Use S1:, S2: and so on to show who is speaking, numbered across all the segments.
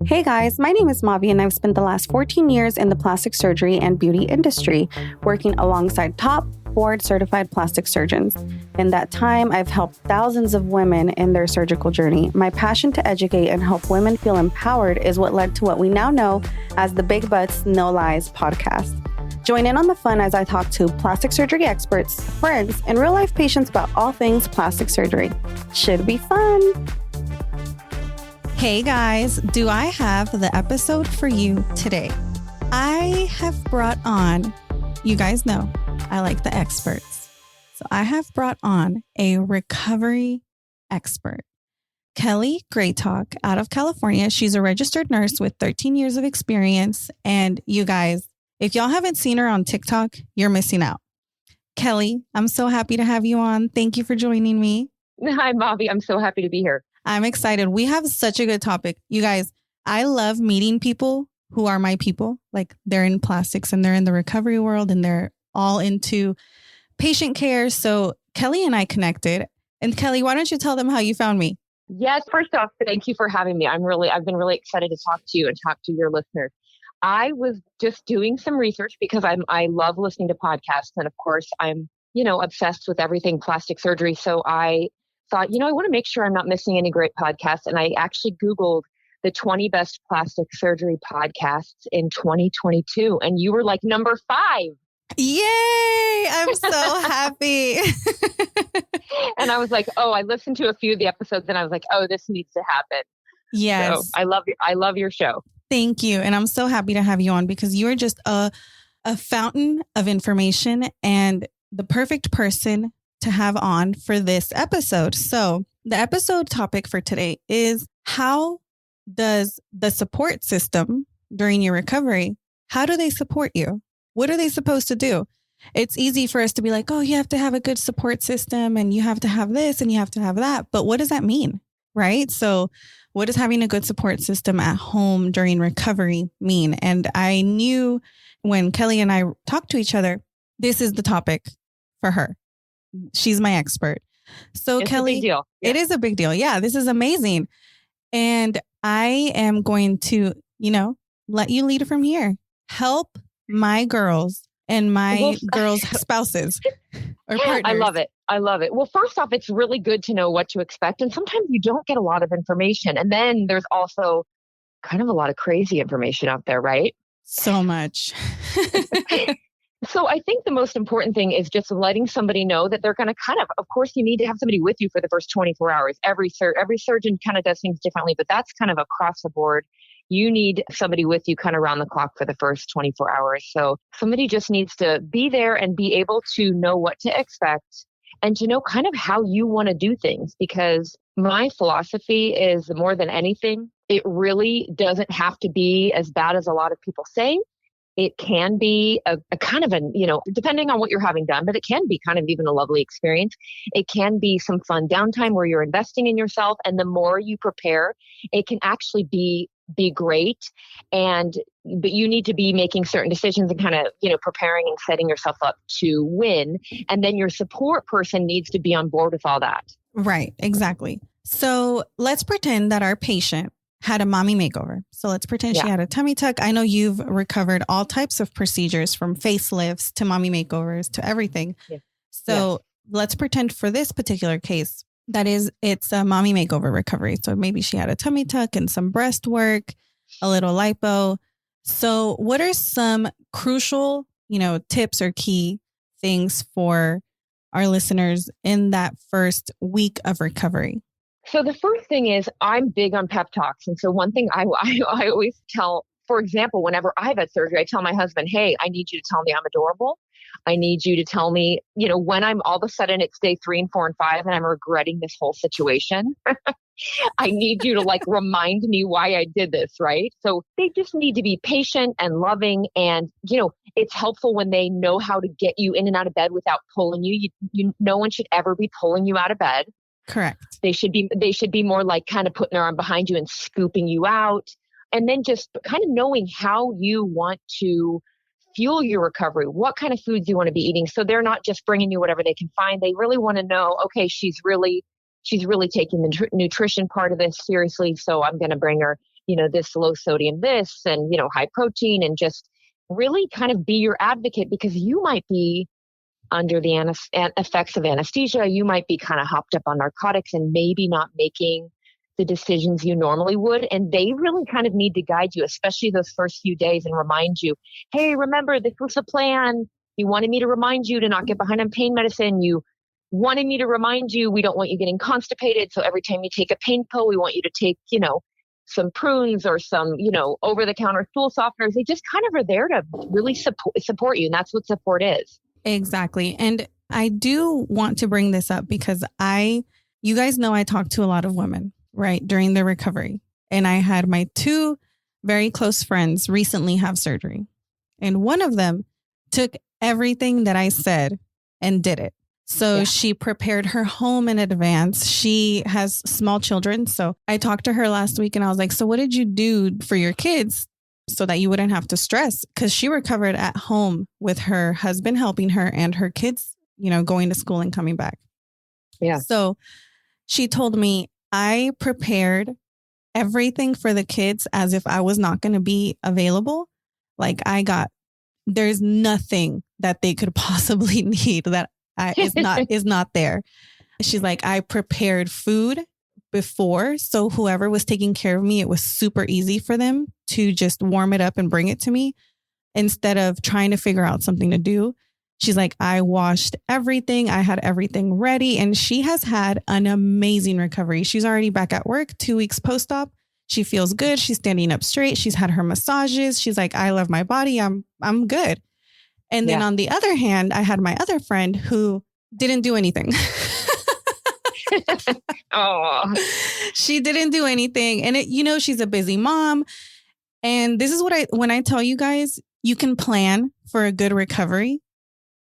S1: Hey guys, my name is Mavi and I've spent the last 14 years in the plastic surgery and beauty industry, working alongside top board certified plastic surgeons. In that time, I've helped thousands of women in their surgical journey. My passion to educate and help women feel empowered is what led to what we now know as the Big Butts, No Lies podcast. Join in on the fun as I talk to plastic surgery experts, friends, and real life patients about all things plastic surgery. Should be fun.
S2: Hey guys, do I have the episode for you today? I have brought on, you guys know, I like the experts. So I have brought on a recovery expert, Kelly Greytok out of California. She's a registered nurse with 13 years of experience. And you guys, if y'all haven't seen her on TikTok, you're missing out. Kelly, I'm so happy to have you on. Thank you for joining me.
S3: Hi, Mavi. I'm so happy to be here.
S2: I'm excited. We have such a good topic. You guys, I love meeting people who are my people. Like they're in plastics and they're in the recovery world and they're all into patient care. So Kelly and I connected. And Kelly, why don't you tell them how you found me?
S3: Yes. First off, thank you for having me. I've been really excited to talk to you and talk to your listeners. I was just doing some research because I love listening to podcasts. And of course, I'm, obsessed with everything plastic surgery. So I thought, I want to make sure I'm not missing any great podcasts. And I actually Googled the 20 best plastic surgery podcasts in 2022. And you were like number 5.
S2: Yay! I'm so happy.
S3: And I was like, I listened to a few of the episodes and I was like, this needs to happen.
S2: Yes.
S3: So I love your show.
S2: Thank you. And I'm so happy to have you on because you are just a fountain of information and the perfect person to have on for this episode. So the episode topic for today is how does the support system during your recovery, how do they support you? What are they supposed to do? It's easy for us to be like, you have to have a good support system and you have to have this and you have to have that. But what does that mean? Right? So what does having a good support system at home during recovery mean? And I knew when Kelly and I talked to each other, this is the topic for her. She's my expert. So
S3: it's
S2: Kelly,
S3: a big deal. Yeah.
S2: It is a big deal. Yeah, this is amazing. And I am going to, let you lead from here. Help my girls and my girls' spouses or partners.
S3: I love it. Well, first off, it's really good to know what to expect. And sometimes you don't get a lot of information. And then there's also kind of a lot of crazy information out there, right?
S2: So much.
S3: So I think the most important thing is just letting somebody know that they're going to of course, you need to have somebody with you for the first 24 hours. Every surgeon kind of does things differently, but that's kind of across the board. You need somebody with you kind of around the clock for the first 24 hours. So somebody just needs to be there and be able to know what to expect and to know kind of how you want to do things. Because my philosophy is more than anything, it really doesn't have to be as bad as a lot of people say. It can be a kind of depending on what you're having done, but it can be kind of even a lovely experience. It can be some fun downtime where you're investing in yourself. And the more you prepare, it can actually be great. But you need to be making certain decisions and kind of, preparing and setting yourself up to win. And then your support person needs to be on board with all that.
S2: Right. Exactly. So let's pretend that our patient had a mommy makeover. So let's pretend she had a tummy tuck. I know you've recovered all types of procedures from facelifts to mommy makeovers to everything. Yeah. So let's pretend for this particular case, it's a mommy makeover recovery. So maybe she had a tummy tuck and some breast work, a little lipo. So what are some crucial, tips or key things for our listeners in that first week of recovery?
S3: So the first thing is I'm big on pep talks. And so one thing I always tell, for example, whenever I've had surgery, I tell my husband, hey, I need you to tell me I'm adorable. I need you to tell me, when I'm all of a sudden it's day 3 and 4 and 5 and I'm regretting this whole situation. I need you to remind me why I did this, right? So they just need to be patient and loving. And, it's helpful when they know how to get you in and out of bed without pulling you. No one should ever be pulling you out of bed.
S2: Correct.
S3: They should be more like kind of putting their arm behind you and scooping you out. And then just kind of knowing how you want to fuel your recovery, what kind of foods you want to be eating. So they're not just bringing you whatever they can find. They really want to know, okay, she's really taking the nutrition part of this seriously. So I'm going to bring her this low sodium, this, and, high protein, and just really kind of be your advocate, because you might be under the effects of anesthesia. You might be kind of hopped up on narcotics and maybe not making the decisions you normally would. And they really kind of need to guide you, especially those first few days, and remind you, hey, remember, this was the plan. You wanted me to remind you to not get behind on pain medicine. You wanted me to remind you, we don't want you getting constipated. So every time you take a pain pill, we want you to take, some prunes or some, over-the-counter stool softeners. They just kind of are there to really support you. And that's what support is.
S2: Exactly. And I do want to bring this up because you guys know I talk to a lot of women, right, during their recovery. And I had my 2 very close friends recently have surgery. And one of them took everything that I said and did it. So she prepared her home in advance. She has small children. So I talked to her last week and I was like, so what did you do for your kids so that you wouldn't have to stress? Because she recovered at home with her husband helping her and her kids, going to school and coming back.
S3: Yeah.
S2: So she told me, I prepared everything for the kids as if I was not going to be available. Like there's nothing that they could possibly need that is not there. She's like, I prepared food before. So whoever was taking care of me, it was super easy for them to just warm it up and bring it to me instead of trying to figure out something to do. She's like, I washed everything. I had everything ready. And she has had an amazing recovery. She's already back at work 2 weeks post-op. She feels good. She's standing up straight. She's had her massages. She's like, I love my body. I'm good. And then on the other hand, I had my other friend who didn't do anything.
S3: Oh,
S2: she didn't do anything. And she's a busy mom. And this is when I tell you guys, you can plan for a good recovery.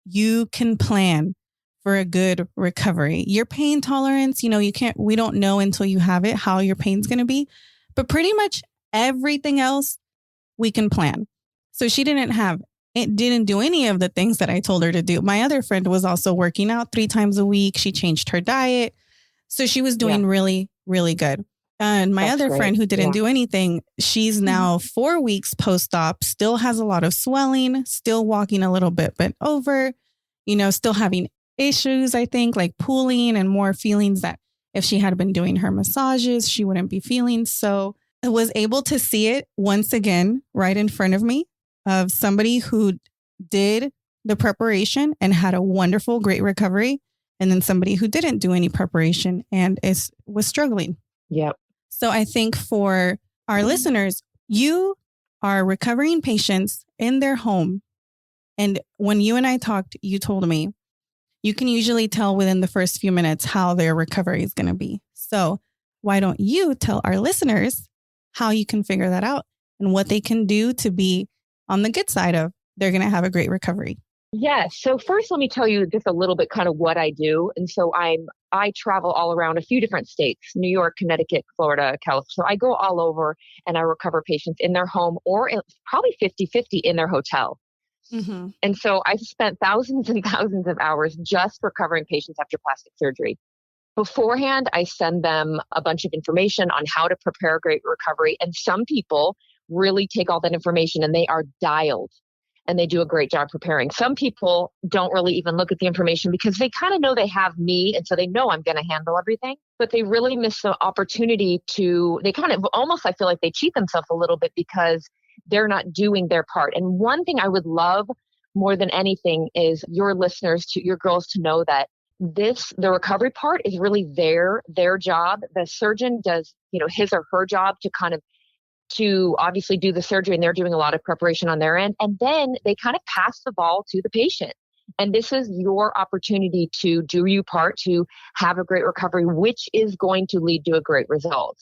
S2: You can plan for a good recovery. Your pain tolerance, we don't know until you have it, how your pain's going to be, but pretty much everything else we can plan. So she didn't do any of the things that I told her to do. My other friend was also working out 3 times a week. She changed her diet. So she was doing really, really good. And my other friend who didn't do anything, she's now 4 weeks post-op, still has a lot of swelling, still walking a little bit bent over, still having issues, I think, like pooling and more feelings that if she had been doing her massages, she wouldn't be feeling. So I was able to see it once again right in front of me, of somebody who did the preparation and had a wonderful, great recovery. And then somebody who didn't do any preparation and was struggling.
S3: Yep.
S2: So I think for our listeners, you are recovering patients in their home. And when you and I talked, you told me you can usually tell within the first few minutes how their recovery is going to be. So why don't you tell our listeners how you can figure that out and what they can do to be on the good side of they're going to have a great recovery?
S3: Yeah. So first, let me tell you just a little bit kind of what I do. And so I travel all around a few different states, New York, Connecticut, Florida, California. So I go all over and I recover patients in their home or probably 50-50 in their hotel. Mm-hmm. And so I've spent thousands and thousands of hours just recovering patients after plastic surgery. Beforehand, I send them a bunch of information on how to prepare a great recovery. And some people really take all that information and they are dialed. And they do a great job preparing. Some people don't really even look at the information because they kind of know they have me. And so they know I'm going to handle everything, but they really miss the opportunity they kind of almost, I feel like they cheat themselves a little bit because they're not doing their part. And one thing I would love more than anything is your listeners, your girls, to know that the recovery part is really their job. The surgeon does, his or her job to obviously do the surgery, and they're doing a lot of preparation on their end. And then they kind of pass the ball to the patient. And this is your opportunity to do your part to have a great recovery, which is going to lead to a great result.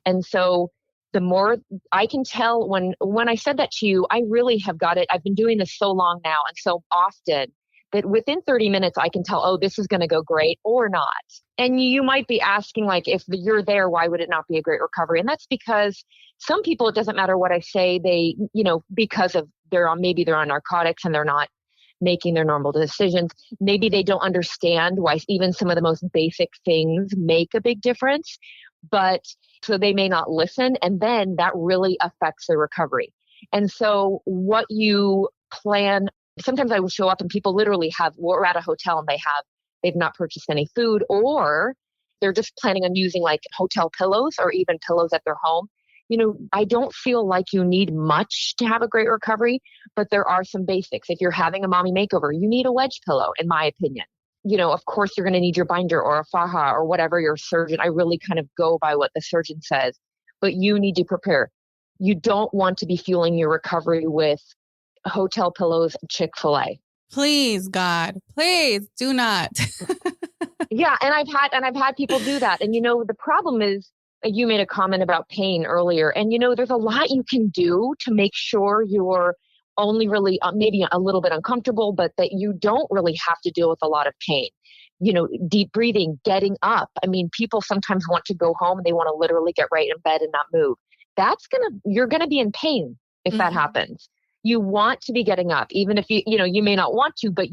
S3: And so the more I can tell when I said that to you, I really have got it. I've been doing this so long now and so often that within 30 minutes, I can tell, oh, this is going to go great or not. And you might be asking, like, if you're there, why would it not be a great recovery? And that's because some people, it doesn't matter what I say, they, because of maybe they're on narcotics and they're not making their normal decisions. Maybe they don't understand why even some of the most basic things make a big difference. but so they may not listen. And then that really affects their recovery. And so what you plan, sometimes I will show up and people literally we're at a hotel and they've not purchased any food, or they're just planning on using like hotel pillows or even pillows at their home. I don't feel like you need much to have a great recovery, but there are some basics. If you're having a mommy makeover, you need a wedge pillow, in my opinion. Of course, you're going to need your binder or a faja or whatever your surgeon. I really kind of go by what the surgeon says, but you need to prepare. You don't want to be fueling your recovery with hotel pillows and Chick-fil-A.
S2: Please, God, please do not.
S3: Yeah. And I've had people do that. And, the problem is, you made a comment about pain earlier, and, there's a lot you can do to make sure you're only really maybe a little bit uncomfortable, but that you don't really have to deal with a lot of pain. Deep breathing, getting up. I mean, people sometimes want to go home and they want to literally get right in bed and not move. You're going to be in pain if that happens. You want to be getting up, even if you may not want to, but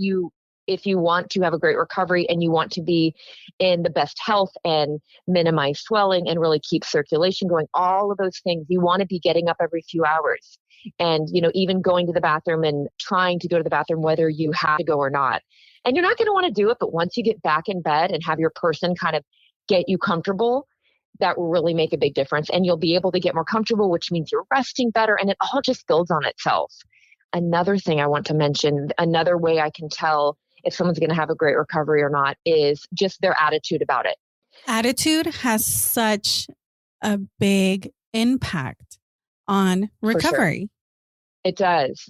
S3: if you want to have a great recovery and you want to be in the best health and minimize swelling and really keep circulation going, all of those things, you want to be getting up every few hours and, even going to the bathroom and trying to go to the bathroom, whether you have to go or not. And you're not going to want to do it, but once you get back in bed and have your person kind of get you comfortable, that will really make a big difference. And you'll be able to get more comfortable, which means you're resting better, and it all just builds on itself. Another thing I want to mention, another way I can tell if someone's going to have a great recovery or not, is just their attitude about it.
S2: Attitude has such a big impact on recovery.
S3: Sure. It does.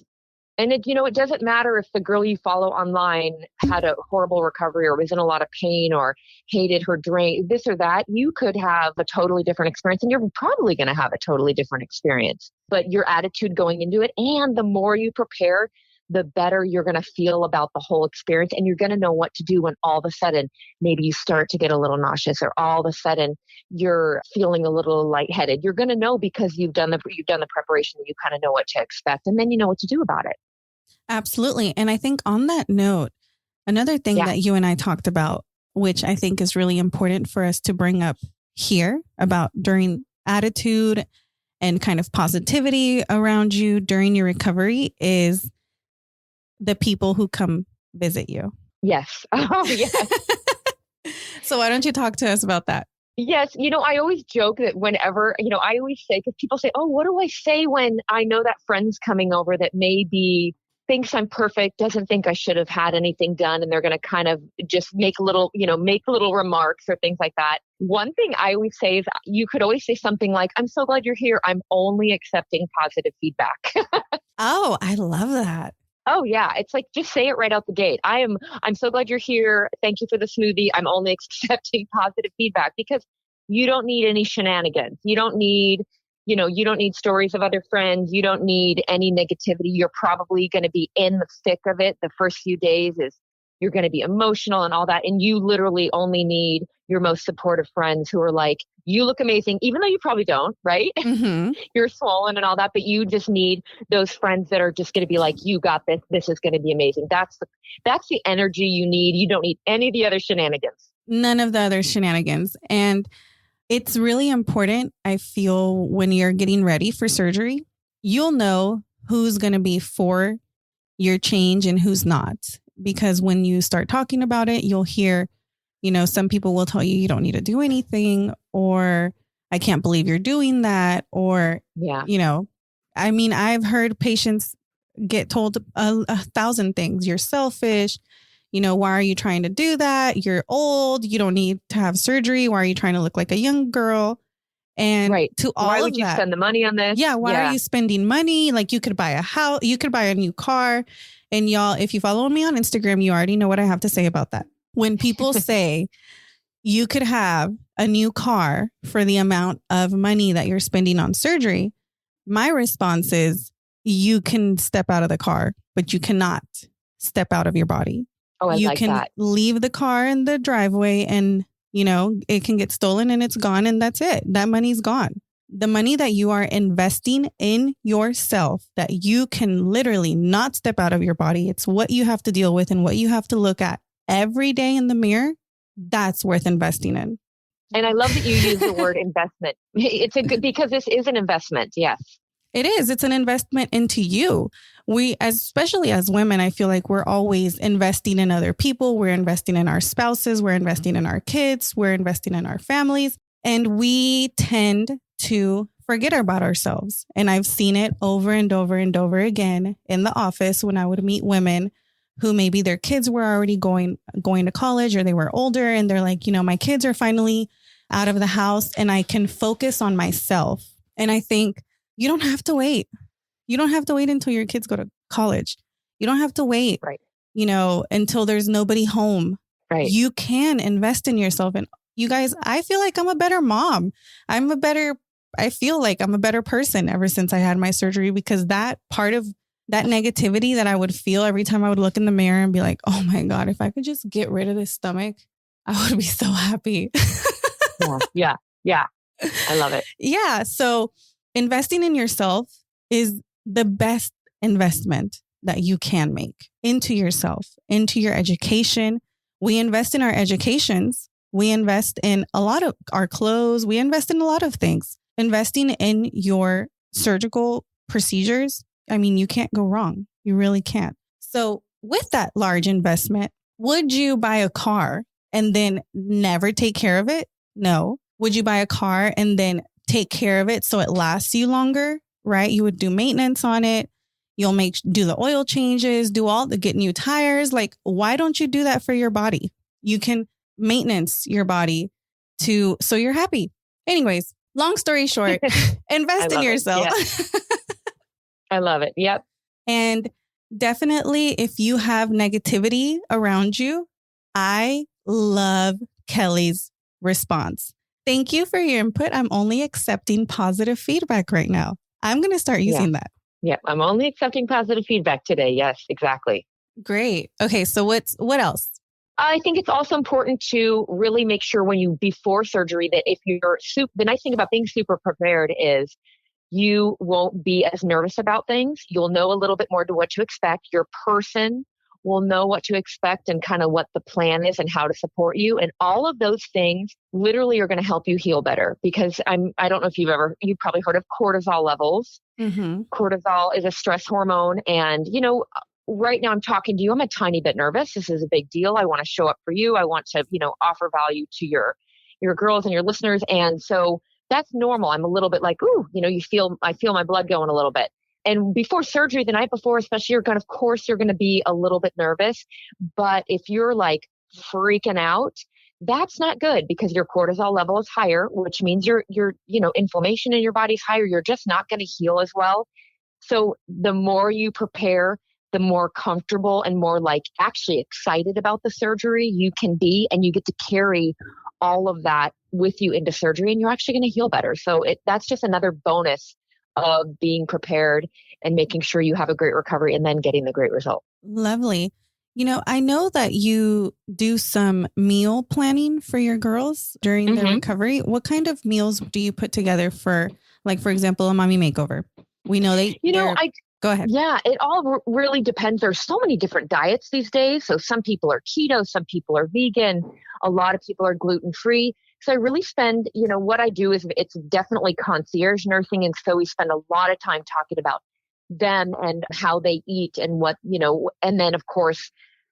S3: And it doesn't matter if the girl you follow online had a horrible recovery or was in a lot of pain or hated her drink, this or that. You could have a totally different experience, and you're probably going to have a totally different experience. But your attitude going into it, and the more you prepare, the better you're going to feel about the whole experience. And you're going to know what to do when all of a sudden, maybe you start to get a little nauseous, or all of a sudden you're feeling a little lightheaded. You're going to know because you've done the preparation, you kind of know what to expect, and then you know what to do about it.
S2: Absolutely. And I think on that note, another thing that you and I talked about, which I think is really important for us to bring up here about during attitude and kind of positivity around you during your recovery, is the people who come visit you.
S3: Yes. Oh, yes.
S2: So why don't you talk to us about that?
S3: Yes. I always joke that whenever, I always say, because people say, oh, what do I say when I know that friend's coming over that maybe thinks I'm perfect, doesn't think I should have had anything done, and they're going to kind of just make little remarks or things like that. One thing I always say is you could always say something like, I'm so glad you're here. I'm only accepting positive feedback.
S2: Oh, I love that.
S3: Oh yeah. It's like, just say it right out the gate. I'm so glad you're here. Thank you for the smoothie. I'm only accepting positive feedback, because you don't need any shenanigans. You don't need stories of other friends. You don't need any negativity. You're probably going to be in the thick of it. The first few days you're going to be emotional and all that. And you literally only need your most supportive friends who are like, you look amazing, even though you probably don't, right?
S2: Mm-hmm.
S3: You're swollen and all that, but you just need those friends that are just going to be like, you got this. This is going to be amazing. That's the energy you need. You don't need any of the other shenanigans.
S2: None of the other shenanigans. And it's really important, I feel, when you're getting ready for surgery, you'll know who's going to be for your change and who's not. Because when you start talking about it, you'll hear, some people will tell you don't need to do anything, or I can't believe you're doing that. Or, I've heard patients get told a 1,000 things. You're selfish. Why are you trying to do that? You're old. You don't need to have surgery. Why are you trying to look like a young girl? And
S3: right.
S2: To all
S3: why
S2: of
S3: would you
S2: that,
S3: spend the money on this?
S2: Yeah. Why are you spending money? Like, you could buy a house, you could buy a new car. And y'all, if you follow me on Instagram, you already know what I have to say about that. When people say you could have a new car for the amount of money that you're spending on surgery, my response is, you can step out of the car, but you cannot step out of your body.
S3: Oh, I
S2: you
S3: like
S2: can
S3: that.
S2: leave the car in the driveway and, it can get stolen and it's gone, and that's it. That money's gone. The money that you are investing in yourself, that you can literally not step out of your body. It's what you have to deal with and what you have to look at every day in the mirror. That's worth investing in.
S3: And I love that you use the word investment. It's a good, because this is an investment. Yes.
S2: It is. It's an investment into you. Especially as women, I feel like we're always investing in other people. We're investing in our spouses. We're investing in our kids. We're investing in our families. And we tend to forget about ourselves. And I've seen it over and over and over again in the office when I would meet women who maybe their kids were already going to college, or they were older and they're like, my kids are finally out of the house and I can focus on myself. And I think you don't have to wait. You don't have to wait until your kids go to college. You don't have to wait,
S3: right,
S2: until there's nobody home.
S3: Right.
S2: You can invest in yourself. And you guys, I feel like I'm a better mom. I feel like I'm a better person ever since I had my surgery, because that part of that negativity that I would feel every time I would look in the mirror and be like, oh my God, if I could just get rid of this stomach, I would be so happy.
S3: Yeah. I love it.
S2: Yeah. So investing in yourself is the best investment that you can make into yourself, into your education. We invest in our educations. We invest in a lot of our clothes. We invest in a lot of things. Investing in your surgical procedures, I mean, you can't go wrong. You really can't. So with that large investment, would you buy a car and then never take care of it? No. Would you buy a car and then take care of it so it lasts you longer, right? You would do maintenance on it. You'll do the oil changes, get new tires. Like, why don't you do that for your body? You can maintenance your body so you're happy. Anyways, long story short, invest in yourself.
S3: I love it. Yep.
S2: And definitely, if you have negativity around you, I love Kelly's response. Thank you for your input. I'm only accepting positive feedback right now. I'm going to start using that.
S3: Yep. I'm only accepting positive feedback today. Yes, exactly.
S2: Great. Okay. So what else?
S3: I think it's also important to really make sure before surgery, that if the nice thing about being super prepared is you won't be as nervous about things. You'll know a little bit more to what to expect. Your person will know what to expect and kind of what the plan is and how to support you. And all of those things literally are going to help you heal better, because I don't know if you've probably heard of cortisol levels.
S2: Mm-hmm.
S3: Cortisol is a stress hormone. And, right now I'm talking to you, I'm a tiny bit nervous. This is a big deal. I want to show up for you. I want to, offer value to your girls and your listeners. And so that's normal. I'm a little bit like, ooh, I feel my blood going a little bit. And before surgery, the night before, especially, you're going to be a little bit nervous. But if you're like freaking out, that's not good, because your cortisol level is higher, which means your inflammation in your body's higher. You're just not going to heal as well. So the more you prepare, the more comfortable and more like actually excited about the surgery you can be, and you get to carry all of that with you into surgery, and you're actually going to heal better. So that's just another bonus of being prepared and making sure you have a great recovery and then getting the great result.
S2: Lovely. I know that you do some meal planning for your girls during their recovery. What kind of meals do you put together for example, a mommy makeover? We know go ahead.
S3: Yeah, it all really depends. There's so many different diets these days. So some people are keto, some people are vegan, a lot of people are gluten-free. So I really spend, what I do is it's definitely concierge nursing. And so we spend a lot of time talking about them and how they eat and what, and then of course,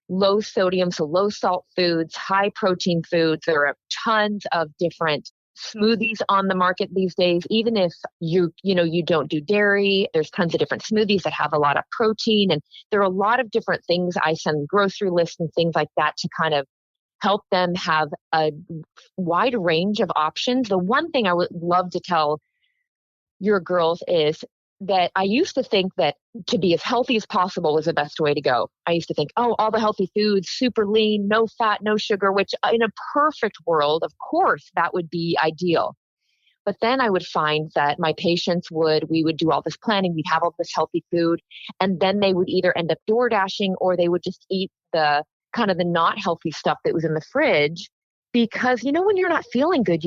S3: low sodium, so low salt foods, high protein foods. There are tons of different smoothies on the market these days. Even if you don't do dairy, there's tons of different smoothies that have a lot of protein. And there are a lot of different things. I send grocery lists and things like that to kind of help them have a wide range of options. The one thing I would love to tell your girls is that I used to think that to be as healthy as possible was the best way to go. I used to think, all the healthy foods, super lean, no fat, no sugar, which in a perfect world, of course, that would be ideal. But then I would find that my patients we would do all this planning, we'd have all this healthy food, and then they would either end up door dashing or they would just eat the kind of the not healthy stuff that was in the fridge. Because, when you're not feeling good,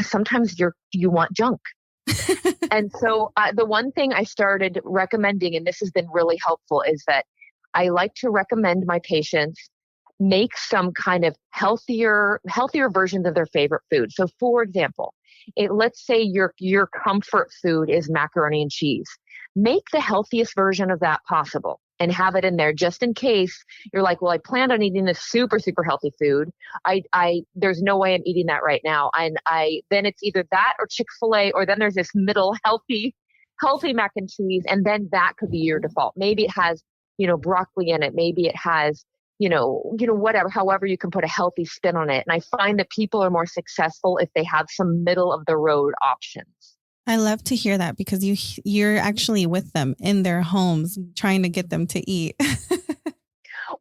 S3: sometimes you want junk. And so the one thing I started recommending, and this has been really helpful, is that I like to recommend my patients make some kind of healthier versions of their favorite food. So for example, let's say your comfort food is macaroni and cheese. Make the healthiest version of that possible and have it in there just in case you're like, well, I planned on eating this super, super healthy food. There's no way I'm eating that right now. And then it's either that or Chick-fil-A, or then there's this middle healthy mac and cheese. And then that could be your default. Maybe it has, broccoli in it. Maybe it has, whatever, however you can put a healthy spin on it. And I find that people are more successful if they have some middle of the road options.
S2: I love to hear that, because you're actually with them in their homes trying to get them to eat.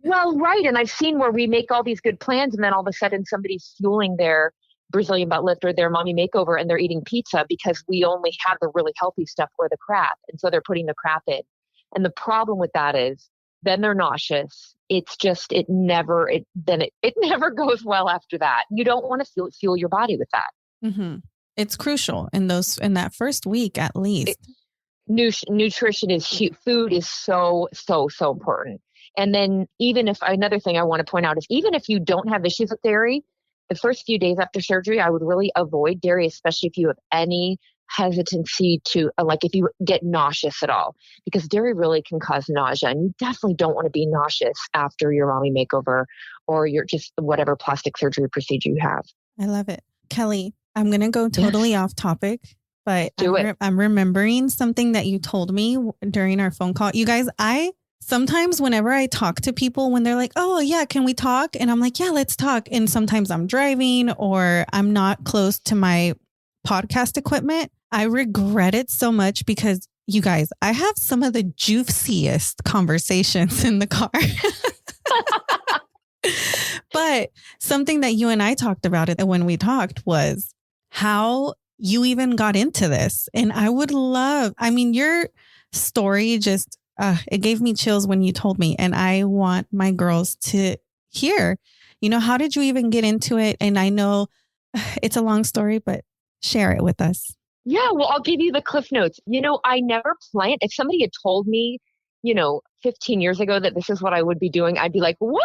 S3: Well, right. And I've seen where we make all these good plans and then all of a sudden somebody's fueling their Brazilian butt lift or their mommy makeover and they're eating pizza because we only have the really healthy stuff or the crap. And so they're putting the crap in. And the problem with that is then they're nauseous. It's just, it never goes well after that. You don't want to fuel your body with that.
S2: Mm-hmm. It's crucial in that first week, at least.
S3: Nutrition is huge. Food is so, so, so important. And then another thing I want to point out is even if you don't have issues with dairy, the first few days after surgery, I would really avoid dairy, especially if you have any hesitancy to, if you get nauseous at all, because dairy really can cause nausea. And you definitely don't want to be nauseous after your mommy makeover or your just whatever plastic surgery procedure you have.
S2: I love it. Kelly, I'm going to go totally off topic, but I'm remembering something that you told me during our phone call. You guys, sometimes whenever I talk to people, when they're like, oh yeah, can we talk? And I'm like, yeah, let's talk. And sometimes I'm driving or I'm not close to my podcast equipment. I regret it so much because you guys, I have some of the juiciest conversations in the car. But something that you and I talked about it when we talked was how you even got into this. And I would love, your story just, it gave me chills when you told me, and I want my girls to hear, how did you even get into it? And I know it's a long story, but share it with us.
S3: Yeah, well, I'll give you the cliff notes. I never planned. If somebody had told me, 15 years ago that this is what I would be doing, I'd be like, what?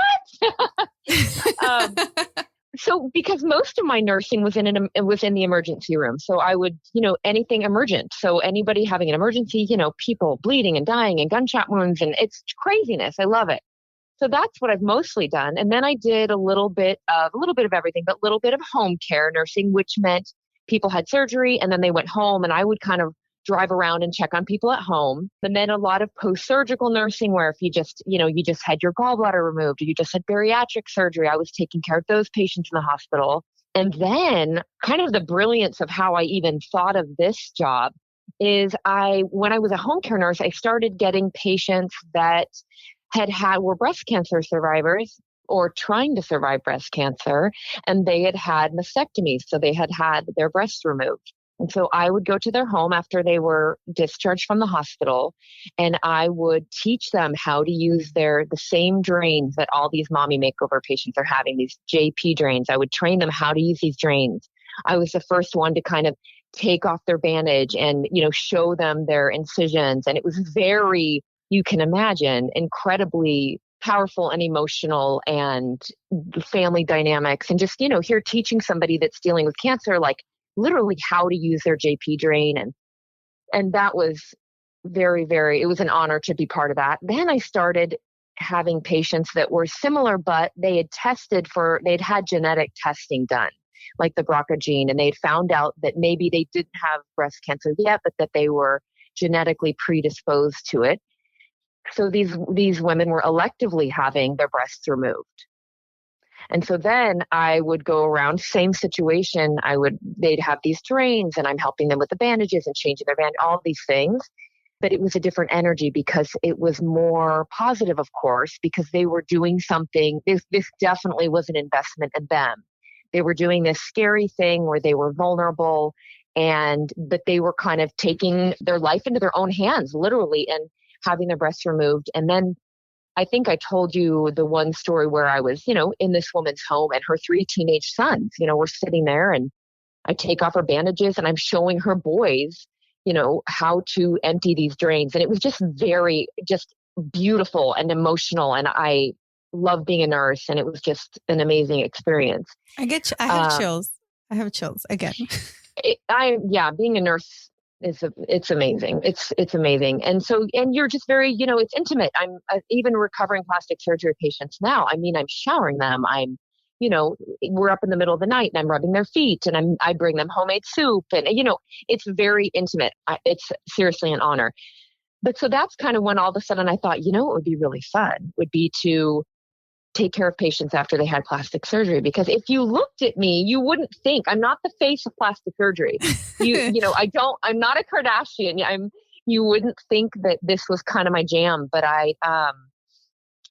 S3: So because most of my nursing was in the emergency room. So I would, anything emergent. So anybody having an emergency, people bleeding and dying and gunshot wounds, and it's craziness. I love it. So that's what I've mostly done. And then I did a little bit of everything, but a little bit of home care nursing, which meant people had surgery and then they went home, and I would kind of drive around and check on people at home. And then a lot of post-surgical nursing where if you just had your gallbladder removed or you just had bariatric surgery, I was taking care of those patients in the hospital. And then kind of the brilliance of how I even thought of this job is when I was a home care nurse, I started getting patients that were breast cancer survivors or trying to survive breast cancer, and they had mastectomies. So they had their breasts removed. And so I would go to their home after they were discharged from the hospital, and I would teach them how to use the same drains that all these mommy makeover patients are having, these JP drains. I would train them how to use these drains. I was the first one to kind of take off their bandage and, show them their incisions. And it was very, you can imagine, incredibly powerful and emotional, and family dynamics, and just, here teaching somebody that's dealing with cancer, like literally how to use their JP drain. And that was very, very, it was an honor to be part of that. Then I started having patients that were similar, but they'd had genetic testing done, like the BRCA gene, and they'd found out that maybe they didn't have breast cancer yet, but that they were genetically predisposed to it. So these women were electively having their breasts removed. And so then I would go around, same situation. They'd have these drains and I'm helping them with the bandages and changing their all these things. But it was a different energy because it was more positive, of course, because they were doing something. This definitely was an investment in them. They were doing this scary thing where they were vulnerable, but they were kind of taking their life into their own hands, literally, and having their breasts removed. And then I think I told you the one story where I was, in this woman's home and her 3 teenage sons, were sitting there, and I take off her bandages and I'm showing her boys, how to empty these drains. And it was just very, just beautiful and emotional. And I love being a nurse, and it was just an amazing experience.
S2: I have chills. I have chills again.
S3: Being a nurse it's amazing. It's amazing. And so, and you're just very, it's intimate. I'm even recovering plastic surgery patients now. I mean, I'm showering them. We're up in the middle of the night and I'm rubbing their feet, and I bring them homemade soup, and, it's very intimate. It's seriously an honor. But so that's kind of when all of a sudden I thought, what would be really fun would be to take care of patients after they had plastic surgery. Because if you looked at me, you wouldn't think I'm not the face of plastic surgery. I'm not a Kardashian. You wouldn't think that this was kind of my jam, but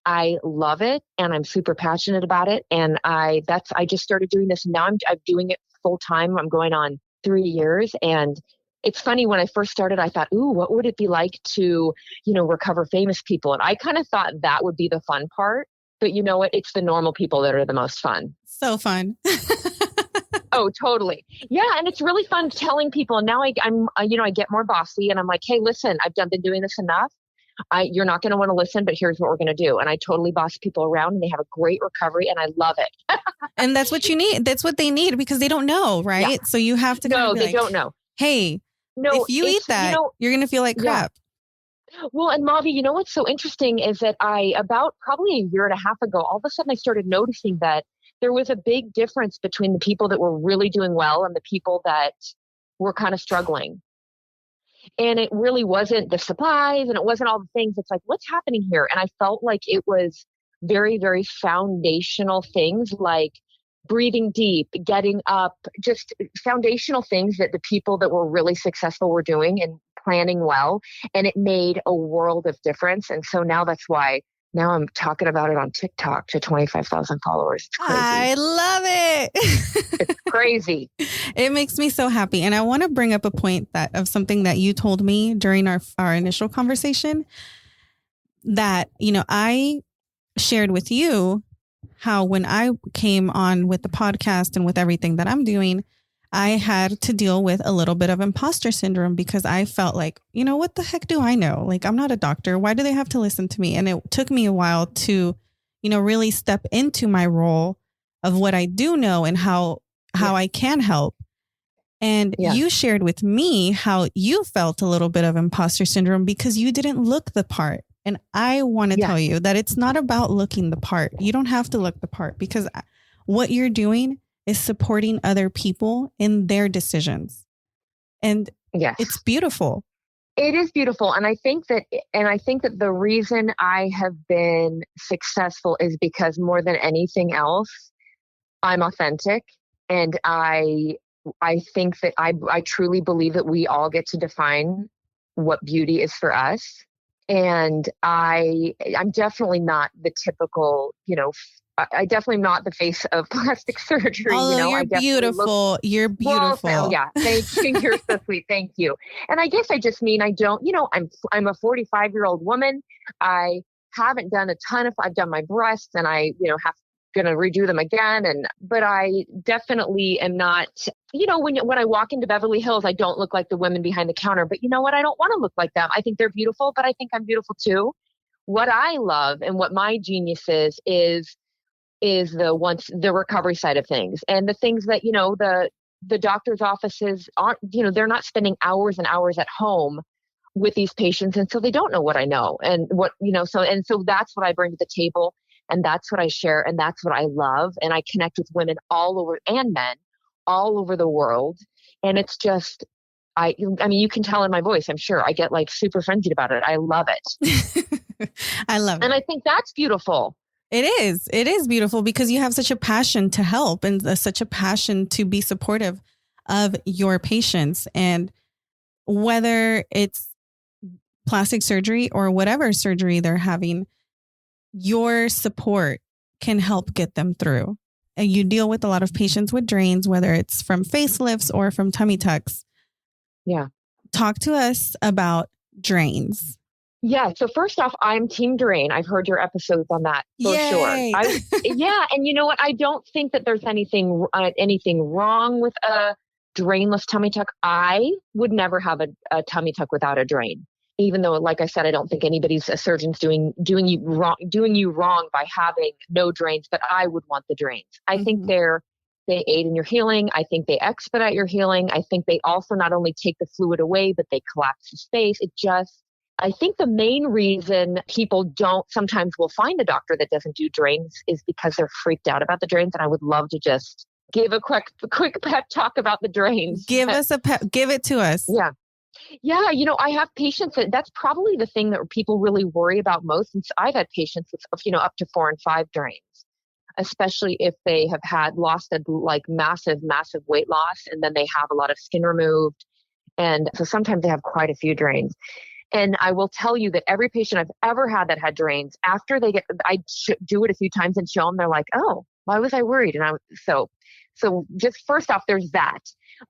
S3: I love it, and I'm super passionate about it. And I just started doing this. Now I'm doing it full time. I'm going on 3 years. And it's funny, when I first started, I thought, ooh, what would it be like to, recover famous people? And I kind of thought that would be the fun part. But you know what? It's the normal people that are the most fun.
S2: So fun.
S3: Oh, totally. Yeah. And it's really fun telling people. And now I get more bossy, and I'm like, hey, listen, been doing this enough. You're not going to want to listen, but here's what we're going to do. And I totally boss people around, and they have a great recovery, and I love it.
S2: And that's what you need. That's what they need, because they don't know. Right. Yeah. So you have to
S3: don't know.
S2: Hey, if you eat that, you're going to feel like crap.
S3: Yeah. Well, and Mavi, what's so interesting is that about probably a year and a half ago, all of a sudden I started noticing that there was a big difference between the people that were really doing well and the people that were kind of struggling. And it really wasn't the supplies, and it wasn't all the things. It's like, what's happening here? And I felt like it was very, very foundational things, like breathing deep, getting up, just foundational things that the people that were really successful were doing and planning well. And it made a world of difference. And so now that's why now I'm talking about it on TikTok to 25,000 followers. It's crazy.
S2: I love it.
S3: It's crazy.
S2: It makes me so happy. And I want to bring up a point of something that you told me during our initial conversation, that, I shared with you how when I came on with the podcast and with everything that I'm doing, I had to deal with a little bit of imposter syndrome, because I felt like, what the heck do I know? Like, I'm not a doctor. Why do they have to listen to me? And it took me a while to, really step into my role of what I do know and how I can help. And you shared with me how you felt a little bit of imposter syndrome because you didn't look the part. And I want to tell you that it's not about looking the part. You don't have to look the part, because what you're doing is supporting other people in their decisions. And it's beautiful.
S3: It is beautiful. And I think that the reason I have been successful is because more than anything else, I'm authentic. And I think that I truly believe that we all get to define what beauty is for us. And I'm definitely not the typical, I definitely am not the face of plastic surgery.
S2: You're beautiful. You're beautiful.
S3: Well, yeah. Thank you. You're so sweet. Thank you. And I guess I just mean, I'm a 45-year-old woman. I haven't done a ton I've done my breasts, and I, going to redo them again. But I definitely am not, when I walk into Beverly Hills, I don't look like the women behind the counter, but you know what? I don't want to look like them. I think they're beautiful, but I think I'm beautiful too. What I love and what my genius is the recovery side of things, and the things that, the doctor's offices aren't, they're not spending hours and hours at home with these patients. And so they don't know what I know, and what, so that's what I bring to the table. And that's what I share. And that's what I love. And I connect with women all over, and men all over the world. And it's just, I mean, you can tell in my voice, I'm sure I get like super frenzied about it. I love it.
S2: I love it.
S3: And I think that's beautiful.
S2: It is. It is beautiful, because you have such a passion to help, and such a passion to be supportive of your patients. And whether it's plastic surgery or whatever surgery they're having, your support can help get them through. And you deal with a lot of patients with drains, whether it's from facelifts or from tummy tucks.
S3: Yeah.
S2: Talk to us about drains.
S3: Yeah. So first off, I'm team drain. I've heard your episodes on that for sure. And you know what? I don't think that there's anything wrong with a drainless tummy tuck. I would never have a tummy tuck without a drain. even though, like I said, I don't think anybody's a surgeon's doing you wrong by having no drains, but I would want the drains. I think they aid in your healing. I think they expedite your healing. I think they also not only take the fluid away, but they collapse the space. I think the main reason people sometimes will find a doctor that doesn't do drains is because they're freaked out about the drains. And I would love to just give a quick pep talk about the drains.
S2: Give it to us.
S3: Yeah. Yeah. I have patients that's probably the thing that people really worry about most. And I've had patients with, up to 4 and 5 drains, especially if they have lost a massive weight loss, and then they have a lot of skin removed. And so sometimes they have quite a few drains. And I will tell you that every patient I've ever had that had drains, after I do it a few times and show them, they're like, oh, why was I worried? And so just first off, there's that,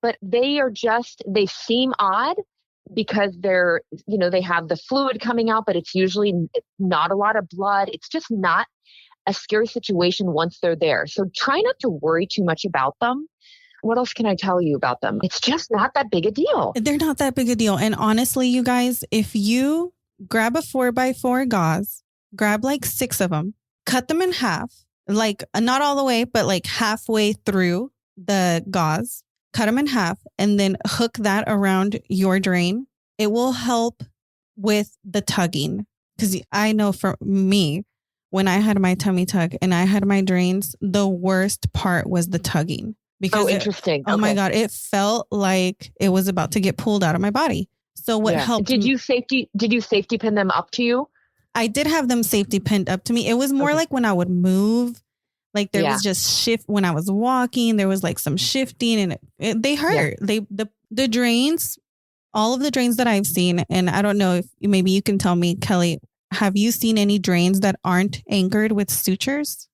S3: but they seem odd because they're, they have the fluid coming out, but it's usually not a lot of blood. It's just not a scary situation once they're there. So try not to worry too much about them. What else can I tell you about them? It's just not that big a deal.
S2: They're not that big a deal. And honestly, you guys, if you grab a 4x4 gauze, grab like 6 of them, cut them in half, like not all the way, but like halfway through the gauze, cut them in half, and then hook that around your drain. It will help with the tugging. Because I know for me, when I had my tummy tuck and I had my drains, the worst part was the tugging. Because
S3: interesting.
S2: Oh my God, it felt like it was about to get pulled out of my body. So what helped?
S3: Did you safety pin them up to you?
S2: I did have them safety pinned up to me. It was more like when I would move, like there was just shift when I was walking. There was like some shifting, and they hurt. Yeah. The drains, all of the drains that I've seen, and I don't know if maybe you can tell me, Kelly, have you seen any drains that aren't anchored with sutures?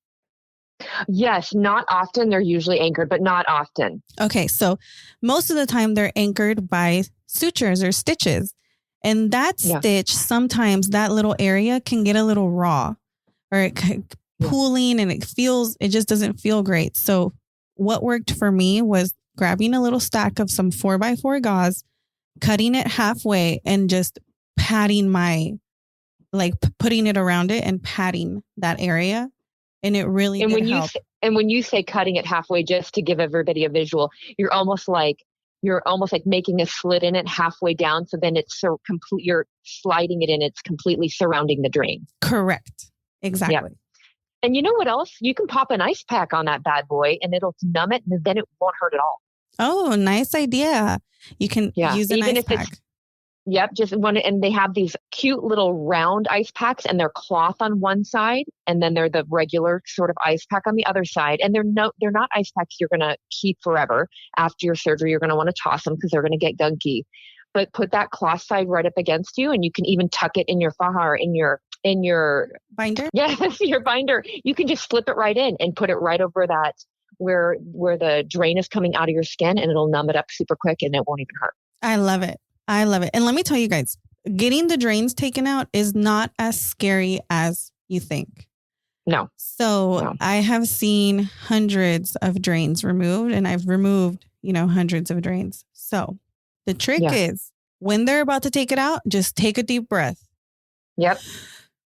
S3: Yes, not often. They're usually anchored, but not often.
S2: Okay, so most of the time they're anchored by sutures or stitches. And that stitch, sometimes that little area can get a little raw or pooling, and it just doesn't feel great. So what worked for me was grabbing a little stack of some 4x4 gauze, cutting it halfway, and just patting putting it around it and patting that area. And it really did help.
S3: And when you say cutting it halfway, just to give everybody a visual, you're almost like making a slit in it halfway down. So then it's you're sliding it in. It's completely surrounding the drain.
S2: Correct. Exactly.
S3: Yep. And you know what else? You can pop an ice pack on that bad boy and it'll numb it, and then it won't hurt at all.
S2: Oh, nice idea. You can use an ice pack.
S3: Yep, just one, and they have these cute little round ice packs, and they're cloth on one side, and then they're the regular sort of ice pack on the other side. And they're not ice packs you're going to keep forever. After your surgery, you're going to want to toss them because they're going to get gunky. But put that cloth side right up against you, and you can even tuck it in your faja or in your
S2: binder.
S3: Yes, your binder. You can just slip it right in and put it right over that where the drain is coming out of your skin, and it'll numb it up super quick, and it won't even hurt.
S2: I love it. I love it. And let me tell you guys, getting the drains taken out is not as scary as you think.
S3: No.
S2: So I have seen hundreds of drains removed, and I've removed, hundreds of drains. So the trick is when they're about to take it out, just take a deep breath.
S3: Yep.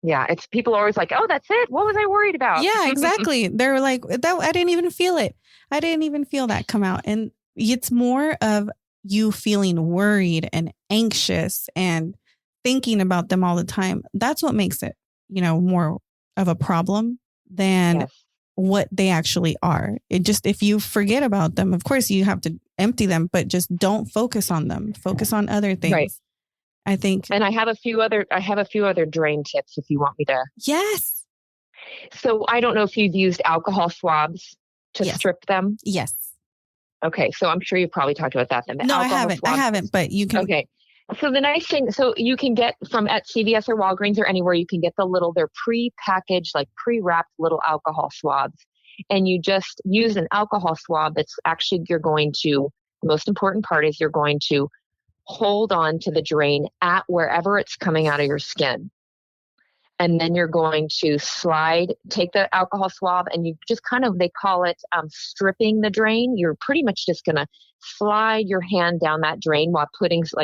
S3: Yeah. It's people are always like, oh, that's it. What was I worried about?
S2: Yeah, exactly. They're like, that I didn't even feel it. I didn't even feel that come out. And it's more of you feeling worried and anxious and thinking about them all the time. That's what makes it, more of a problem than what they actually are. It just, if you forget about them, of course you have to empty them, but just don't focus on them. Focus on other things.
S3: Right.
S2: I think.
S3: And I have a few other drain tips if you want me to.
S2: Yes.
S3: So I don't know if you've used alcohol swabs to strip them.
S2: Yes.
S3: Okay, so I'm sure you've probably talked about that.
S2: No, I haven't, but you can.
S3: Okay, so the nice thing, so you can get at CVS or Walgreens or anywhere, you can get they're pre-packaged, like pre-wrapped little alcohol swabs. And you just use an alcohol swab that's actually, the most important part is you're going to hold on to the drain at wherever it's coming out of your skin. And then you're going to take the alcohol swab, and you just they call it stripping the drain. You're pretty much just going to slide your hand down that drain while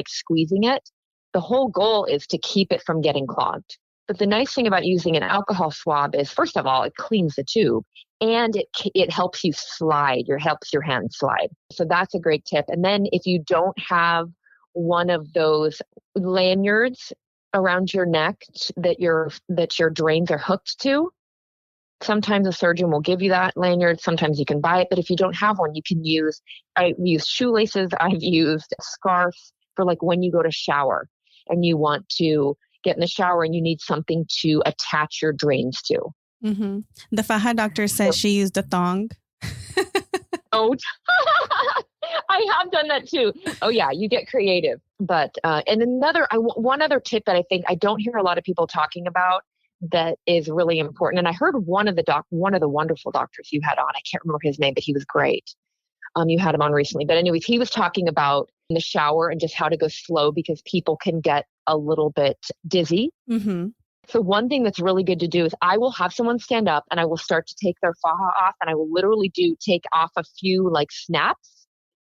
S3: squeezing it. the whole goal is to keep it from getting clogged. But the nice thing about using an alcohol swab is, first of all, it cleans the tube and it helps you slide, helps your hand slide. So that's a great tip. And then if you don't have one of those lanyards around your neck that your drains are hooked to, sometimes a surgeon will give you that lanyard. Sometimes you can buy it. But if you don't have one, you can I've used shoelaces. I've used scarves for like when you go to shower and you want to get in the shower and you need something to attach your drains to.
S2: Mm-hmm. The Faja doctor says she used a thong.
S3: Oh, I have done that too. Oh yeah, you get creative. But and one other tip that I think I don't hear a lot of people talking about that is really important. And I heard one of the wonderful doctors you had on. I can't remember his name, but he was great. You had him on recently. But anyways, he was talking about the shower and just how to go slow because people can get a little bit dizzy.
S2: Mm-hmm.
S3: So one thing that's really good to do is I will have someone stand up and I will start to take their faja off and I will literally take off a few like snaps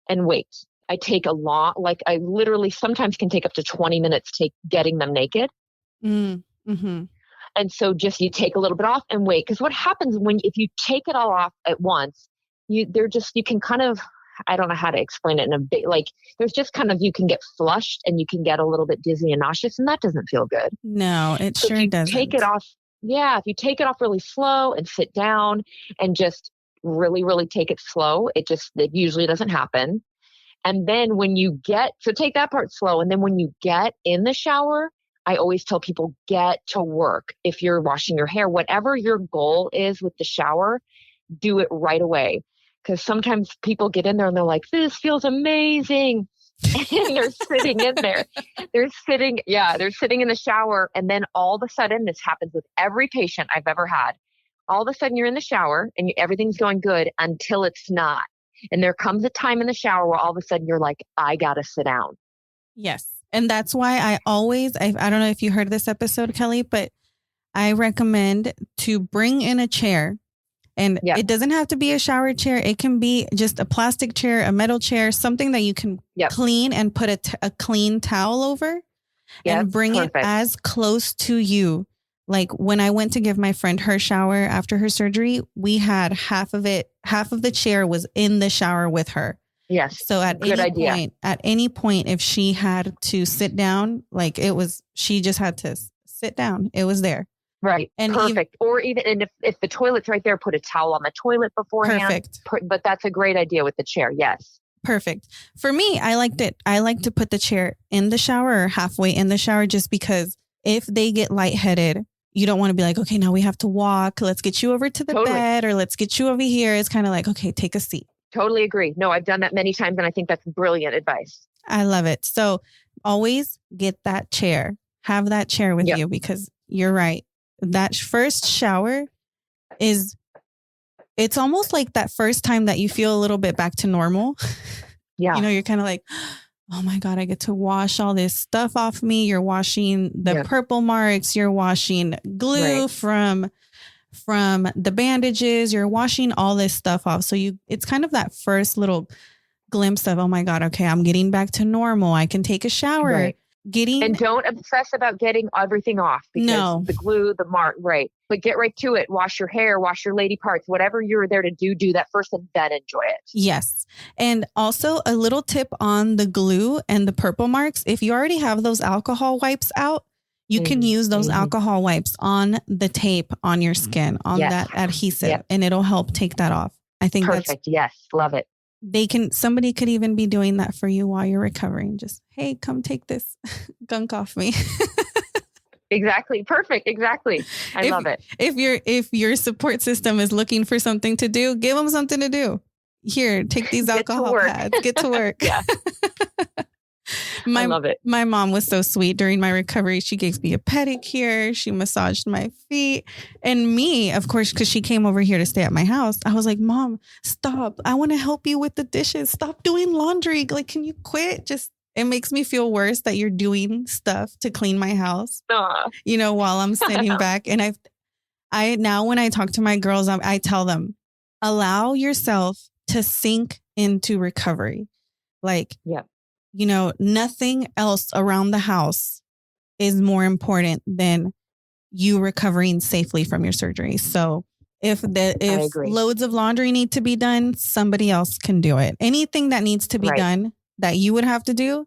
S3: and wait. I take I literally sometimes can take up to 20 minutes getting them naked.
S2: Mm-hmm.
S3: And so just you take a little bit off and wait. Because what happens if you take it all off at once, you can kind of, I don't know how to explain it in a bit, like there's just kind of, you can get flushed and you can get a little bit dizzy and nauseous and that doesn't feel good.
S2: No, it so sure doesn't.
S3: Take it off. Yeah. If you take it off really slow and sit down and just really, really take it slow, it usually doesn't happen. And then take that part slow. And then when you get in the shower, I always tell people get to work. If you're washing your hair, whatever your goal is with the shower, do it right away. Because sometimes people get in there and they're like, this feels amazing. And they're sitting in there. They're sitting in the shower. And then all of a sudden, this happens with every patient I've ever had. All of a sudden you're in the shower and everything's going good until it's not. And there comes a time in the shower where all of a sudden you're like, I got to sit down.
S2: Yes. And that's why I don't know if you heard this episode, Kelly, but I recommend to bring in a chair. And it doesn't have to be a shower chair. It can be just a plastic chair, a metal chair, something that you can clean and put a clean towel over and bring it as close to you. Like when I went to give my friend her shower after her surgery, we had half of the chair was in the shower with her.
S3: Yes.
S2: So at any point, if she had to sit down, she just had to sit down. It was there.
S3: Right.
S2: And
S3: perfect. And if the toilet's right there, put a towel on the toilet beforehand.
S2: Perfect.
S3: But that's a great idea with the chair. Yes.
S2: Perfect. For me, I liked it. I like to put the chair in the shower or halfway in the shower, just because if they get lightheaded, you don't want to be like, okay, now we have to walk. Let's get you over to the bed or let's get you over here. It's kind of like, okay, take a seat.
S3: Totally agree. No, I've done that many times and I think that's brilliant advice.
S2: I love it. So always get that chair. Have that chair with you because you're right. That first shower it's almost like that first time that you feel a little bit back to normal. Yeah. You're kind of like, oh my God, I get to wash all this stuff off me. You're washing the purple marks. You're washing glue from the bandages. You're washing all this stuff off. So it's kind of that first little glimpse of, oh my God, okay, I'm getting back to normal. I can take a shower. Right. And don't obsess about getting everything off because the glue, the mark, but get right to it. Wash your hair, wash your lady parts, whatever you're there to do that first and then enjoy it. Yes. And also a little tip on the glue and the purple marks. If you already have those alcohol wipes out, you can use those alcohol wipes on the tape on your skin, on that adhesive, and it'll help take that off. I think
S3: perfect. Yes. Love it.
S2: Somebody could even be doing that for you while you're recovering. Just, hey, come take this gunk off me.
S3: Exactly. Perfect. Exactly. I love it.
S2: If your support system is looking for something to do, give them something to do. Here, take these alcohol pads. Get to work.
S3: Yeah. I love it.
S2: My mom was so sweet during my recovery. She gave me a pedicure. She massaged my feet. And me, of course, because she came over here to stay at my house. I was like, Mom, stop. I want to help you with the dishes. Stop doing laundry. Like, can you quit? It makes me feel worse that you're doing stuff to clean my house, while I'm sitting back. And I now when I talk to my girls, I tell them, allow yourself to sink into recovery. nothing else around the house is more important than you recovering safely from your surgery. So if loads of laundry need to be done, somebody else can do it. Anything that needs to be done that you would have to do,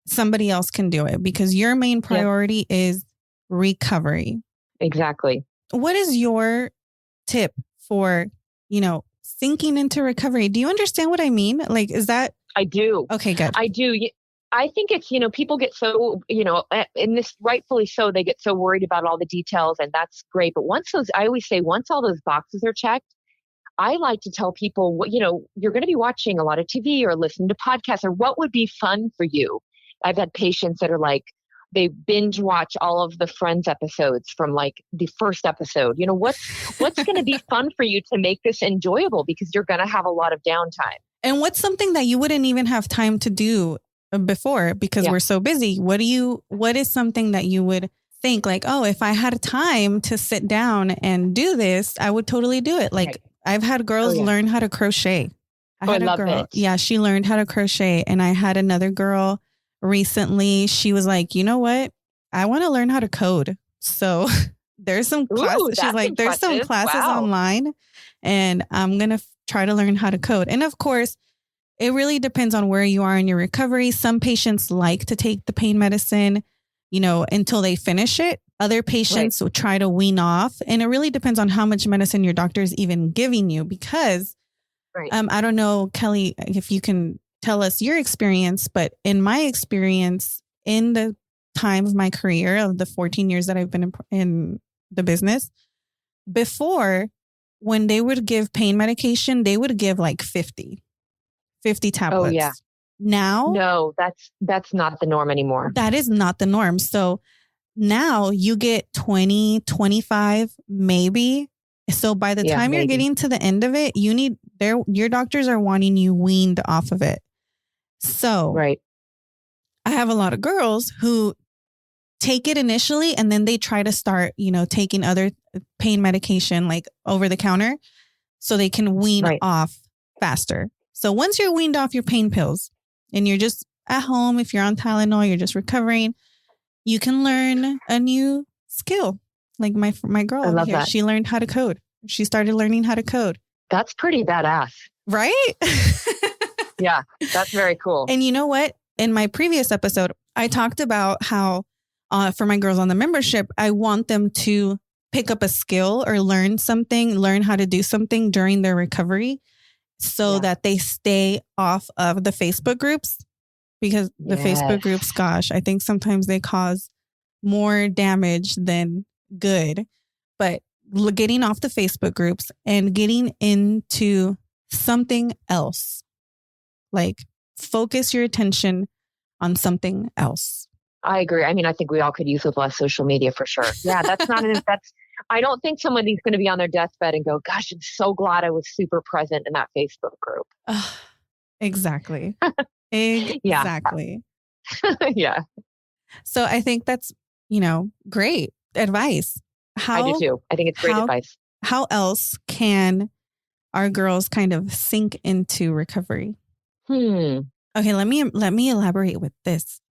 S2: somebody else can do it, because your main priority is recovery.
S3: Exactly.
S2: What is your tip for, sinking into recovery? Do you understand what I mean? Like, is that?
S3: I do.
S2: Okay, good.
S3: I do. I think it's, people get so, and this rightfully so, they get so worried about all the details, and that's great. But I always say, once all those boxes are checked, I like to tell people, you're going to be watching a lot of TV or listening to podcasts, or what would be fun for you. I've had patients that are like, they binge watch all of the Friends episodes from like the first episode. What's going to be fun for you to make this enjoyable, because you're going to have a lot of downtime.
S2: And what's something that you wouldn't even have time to do before because we're so busy? What is something that you would think like, oh, if I had time to sit down and do this, I would totally do it. Like I've had girls learn how to crochet. I had a girl. Yeah, she learned how to crochet. And I had another girl recently. She was like, you know what? I want to learn how to code. So there's some classes. She's like, there's some classes online, and I'm going to try to learn how to code. And of course, it really depends on where you are in your recovery. Some patients like to take the pain medicine, until they finish it. Other patients will try to wean off. And it really depends on how much medicine your doctor is even giving you, because I don't know, Kelly, if you can tell us your experience, but in my experience, in the time of my career of the 14 years that I've been in the business, before, when they would give pain medication, they would give like 50 tablets.
S3: Oh, yeah.
S2: Now,
S3: no, that's not the norm anymore.
S2: That is not the norm. So now you get 20, 25, maybe. So by the time you're getting to the end of it, your doctors are wanting you weaned off of it. So I have a lot of girls who take it initially, and then they try to start, taking other pain medication like over the counter, so they can wean off faster. So once you're weaned off your pain pills and you're just at home, if you're on Tylenol, you're just recovering, you can learn a new skill. Like my girl over here, she learned how to code. She started learning how to code.
S3: That's pretty badass.
S2: Right?
S3: Yeah, that's very cool.
S2: And you know what? In my previous episode, I talked about how for my girls on the membership, I want them to pick up a skill or learn how to do something during their recovery, so that they stay off of the Facebook groups, because the Facebook groups, gosh, I think sometimes they cause more damage than good. But getting off the Facebook groups and getting into something else, like focus your attention on something else.
S3: I agree. I mean, I think we all could use with less social media for sure. Yeah, I don't think somebody's going to be on their deathbed and go, gosh, I'm so glad I was super present in that Facebook group.
S2: Exactly. Exactly.
S3: Yeah.
S2: So I think that's, great advice.
S3: I do too. I think it's great advice.
S2: How else can our girls kind of sink into recovery? Okay, let me elaborate with this.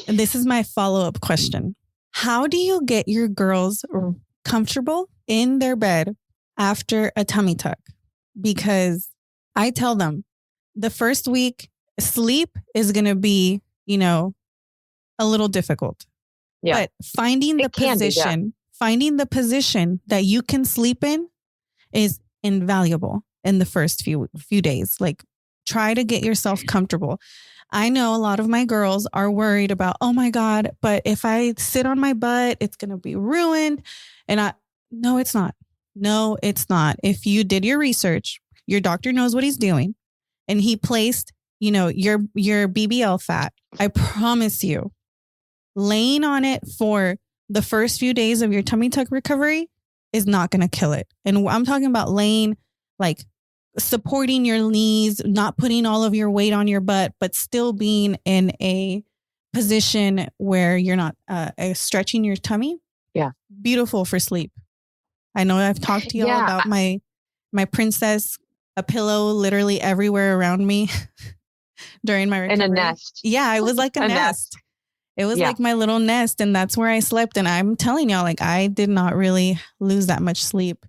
S2: And this is my follow-up question. How do you get your girls comfortable in their bed after a tummy tuck? Because I tell them the first week, sleep is going to be, a little difficult. Yeah. But finding the position that you can sleep in is invaluable in the first few days. Like, try to get yourself comfortable. I know a lot of my girls are worried about, oh my God, but if I sit on my butt, it's going to be ruined. And no, it's not. No, it's not. If you did your research, your doctor knows what he's doing, and he placed, your BBL fat. I promise you, laying on it for the first few days of your tummy tuck recovery is not going to kill it. And I'm talking about laying, like, supporting your knees, not putting all of your weight on your butt, but still being in a position where you're not stretching your tummy.
S3: Yeah.
S2: Beautiful for sleep. I know I've talked to y'all about my princess, a pillow literally everywhere around me. during my recovery.
S3: In a nest.
S2: Yeah, it was like a nest. It was like my little nest, and that's where I slept. And I'm telling y'all, like, I did not really lose that much sleep.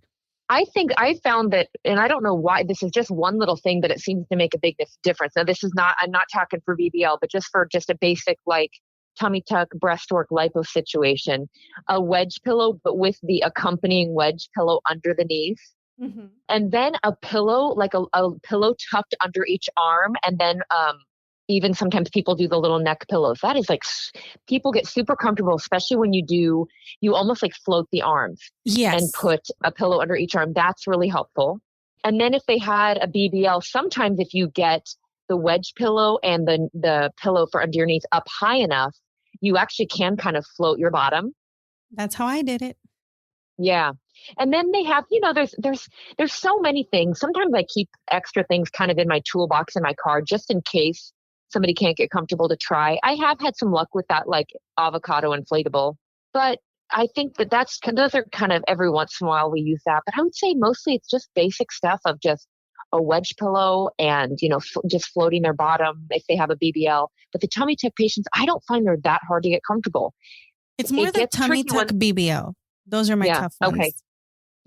S3: I think I found that, and I don't know why, this is just one little thing, but it seems to make a big difference. Now, this is not, I'm not talking for BBL, but just for just a basic like tummy tuck, breastwork, lipo situation, a wedge pillow, but with the accompanying wedge pillow under the knees. Mm-hmm. And then a pillow, like a pillow tucked under each arm. And then, even sometimes people do the little neck pillows. That is like, people get super comfortable, especially when you almost like float the arms.
S2: Yes.
S3: And put a pillow under each arm. That's really helpful. And then if they had a BBL, sometimes if you get the wedge pillow and the pillow for under your knees up high enough, you actually can kind of float your bottom.
S2: That's how I did it.
S3: Yeah. And then they have, there's so many things. Sometimes I keep extra things kind of in my toolbox in my car, just in case somebody can't get comfortable to try. I have had some luck with that, like avocado inflatable, but I think those are kind of every once in a while we use that. But I would say mostly it's just basic stuff of just a wedge pillow and, just floating their bottom if they have a BBL. But the tummy tuck patients, I don't find they're that hard to get comfortable.
S2: It's more the tummy tuck BBL. Those are my tough ones.
S3: Okay.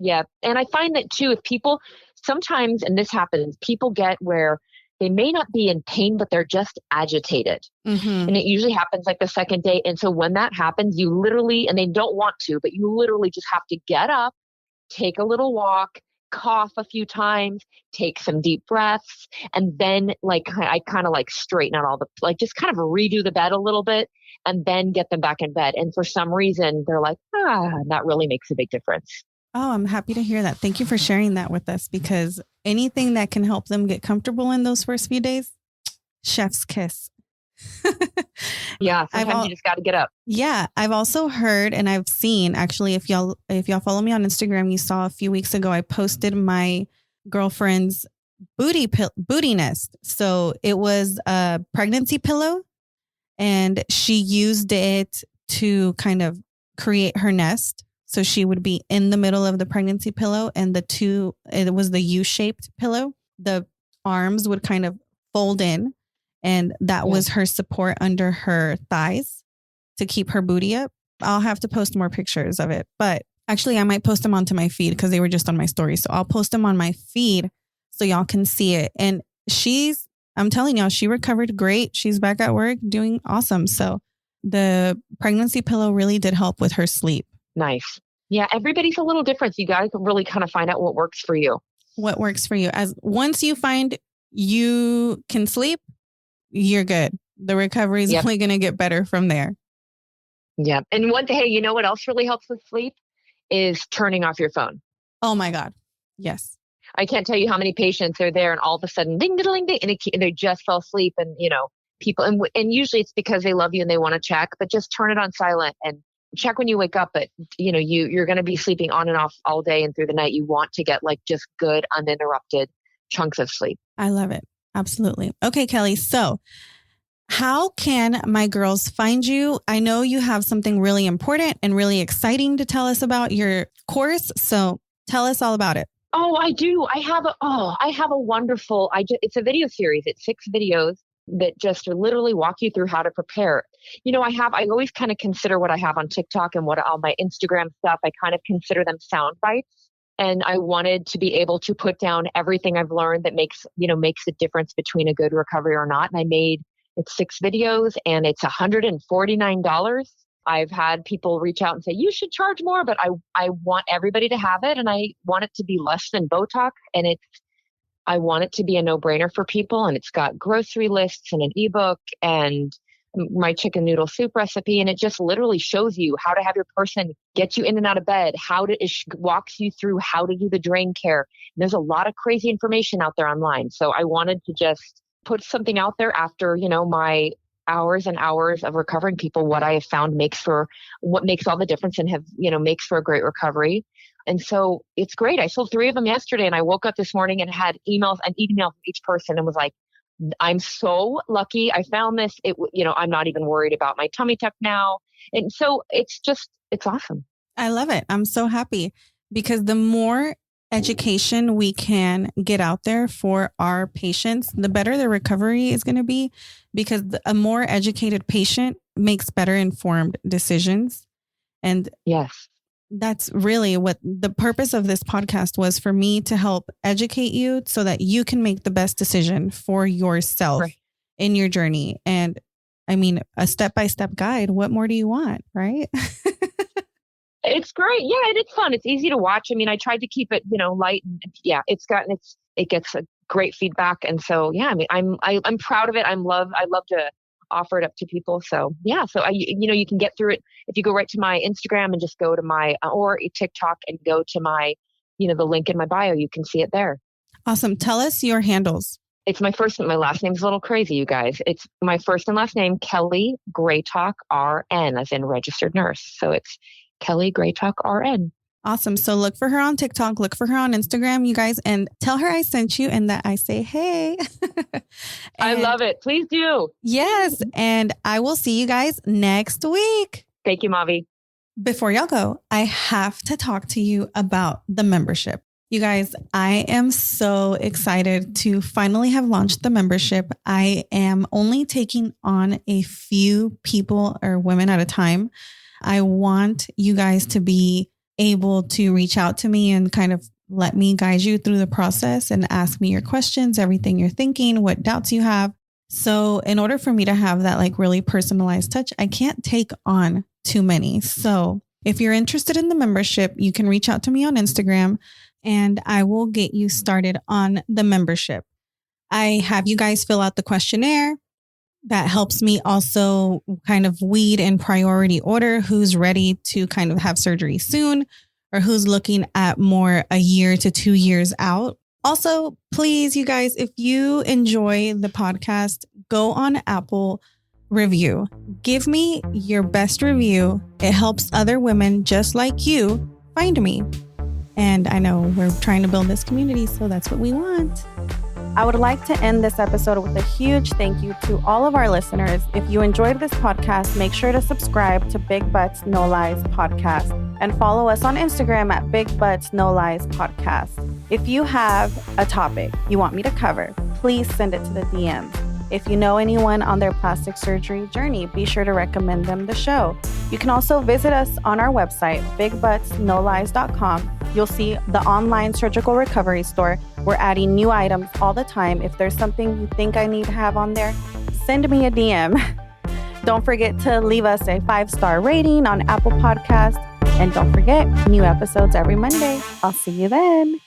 S3: Yeah. And I find that too, if people sometimes, and this happens, people get where they may not be in pain, but they're just agitated. Mm-hmm. And it usually happens like the second day. And so when that happens, you literally, and they don't want to, but you literally just have to get up, take a little walk, cough a few times, take some deep breaths. And then I kind of like straighten out just kind of redo the bed a little bit and then get them back in bed. And for some reason, they're like, that really makes a big difference.
S2: Oh, I'm happy to hear that. Thank you for sharing that with us, because anything that can help them get comfortable in those first few days, chef's kiss.
S3: Yeah, sometimes you just got to get up.
S2: Yeah, I've also heard and I've seen, actually, if y'all follow me on Instagram, you saw a few weeks ago, I posted my girlfriend's booty nest. So it was a pregnancy pillow, and she used it to kind of create her nest. So she would be in the middle of the pregnancy pillow, and it was the U-shaped pillow. The arms would kind of fold in, and that was her support under her thighs to keep her booty up. I'll have to post more pictures of it, but actually I might post them onto my feed because they were just on my story. So I'll post them on my feed so y'all can see it. And I'm telling y'all, she recovered great. She's back at work doing awesome. So the pregnancy pillow really did help with her sleep.
S3: Nice. Yeah, everybody's a little different. So you got to really kind of find out what works for you.
S2: What works for you. As once you find you can sleep, you're good. The recovery is only going to get better from there.
S3: Yeah. And you know what else really helps with sleep is turning off your phone.
S2: Oh my God. Yes.
S3: I can't tell you how many patients are there and all of a sudden ding, ding, ding, and they just fell asleep, and people, and usually it's because they love you and they want to check, but just turn it on silent and check when you wake up. But you're going to be sleeping on and off all day and through the night. You want to get like just good uninterrupted chunks of sleep.
S2: I love it. Absolutely. Okay, Kelly. So how can my girls find you? I know you have something really important and really exciting to tell us about your course. So tell us all about it.
S3: Oh, I do. I have a wonderful, it's a video series. It's 6 videos that just literally walk you through how to prepare. I always kind of consider what I have on TikTok and all my Instagram stuff. I kind of consider them sound bites. And I wanted to be able to put down everything I've learned that makes a difference between a good recovery or not. And it's 6 videos and it's $149. I've had people reach out and say, you should charge more, but I want everybody to have it. And I want it to be less than Botox. And I want it to be a no-brainer for people. And it's got grocery lists and an ebook and my chicken noodle soup recipe. And it just literally shows you how to have your person get you in and out of bed, it walks you through how to do the drain care. And there's a lot of crazy information out there online. So I wanted to just put something out there after, my hours and hours of recovering people, what I have found what makes all the difference and makes for a great recovery. And so it's great. I sold 3 of them yesterday, and I woke up this morning and had an email from each person and was like, I'm so lucky I found this. I'm not even worried about my tummy tuck now. And so it's awesome.
S2: I love it. I'm so happy because the more education we can get out there for our patients, the better the recovery is going to be, because a more educated patient makes better informed decisions. And
S3: yes,
S2: that's really what the purpose of this podcast was, for me to help educate you so that you can make the best decision for yourself in your journey. And I mean, a step-by-step guide. What more do you want? Right?
S3: It's great. Yeah. And it's fun. It's easy to watch. I mean, I tried to keep it, light, and it gets a great feedback. And so, yeah, I mean, I'm proud of it. I love to offer it up to people. So yeah, so you can get through it if you go right to my Instagram and just go to my or TikTok and go to my, the link in my bio. You can see it there.
S2: Awesome. Tell us your handles.
S3: It's my first and my last name's a little crazy, you guys. It's my first and last name, Kelly Greytok RN, as in registered nurse. So it's Kelly Greytok RN.
S2: Awesome. So look for her on TikTok, look for her on Instagram, you guys, and tell her I sent you and that I say, hey.
S3: I love it. Please do.
S2: Yes. And I will see you guys next week.
S3: Thank you, Mavi.
S2: Before y'all go, I have to talk to you about the membership. You guys, I am so excited to finally have launched the membership. I am only taking on a few people or women at a time. I want you guys to be able to reach out to me and kind of let me guide you through the process and ask me your questions, everything you're thinking, what doubts you have. So in order for me to have that like really personalized touch, I can't take on too many. So if you're interested in the membership, you can reach out to me on Instagram and I will get you started on the membership. I have you guys fill out the questionnaire. That helps me also kind of weed in priority order who's ready to kind of have surgery soon or who's looking at more a year to 2 years out. Also, please, you guys, if you enjoy the podcast, go on Apple, review. Give me your best review. It helps other women just like you find me. And I know we're trying to build this community, so that's what we want.
S1: I would like to end this episode with a huge thank you to all of our listeners. If you enjoyed this podcast, make sure to subscribe to Big Butts No Lies Podcast and follow us on Instagram at Big Butts No Lies Podcast. If you have a topic you want me to cover, please send it to the DMs. If you know anyone on their plastic surgery journey, be sure to recommend them the show. You can also visit us on our website, bigbuttsnolies.com. You'll see the online surgical recovery store. We're adding new items all the time. If there's something you think I need to have on there, send me a DM. Don't forget to leave us a 5-star rating on Apple Podcasts. And don't forget, new episodes every Monday. I'll see you then.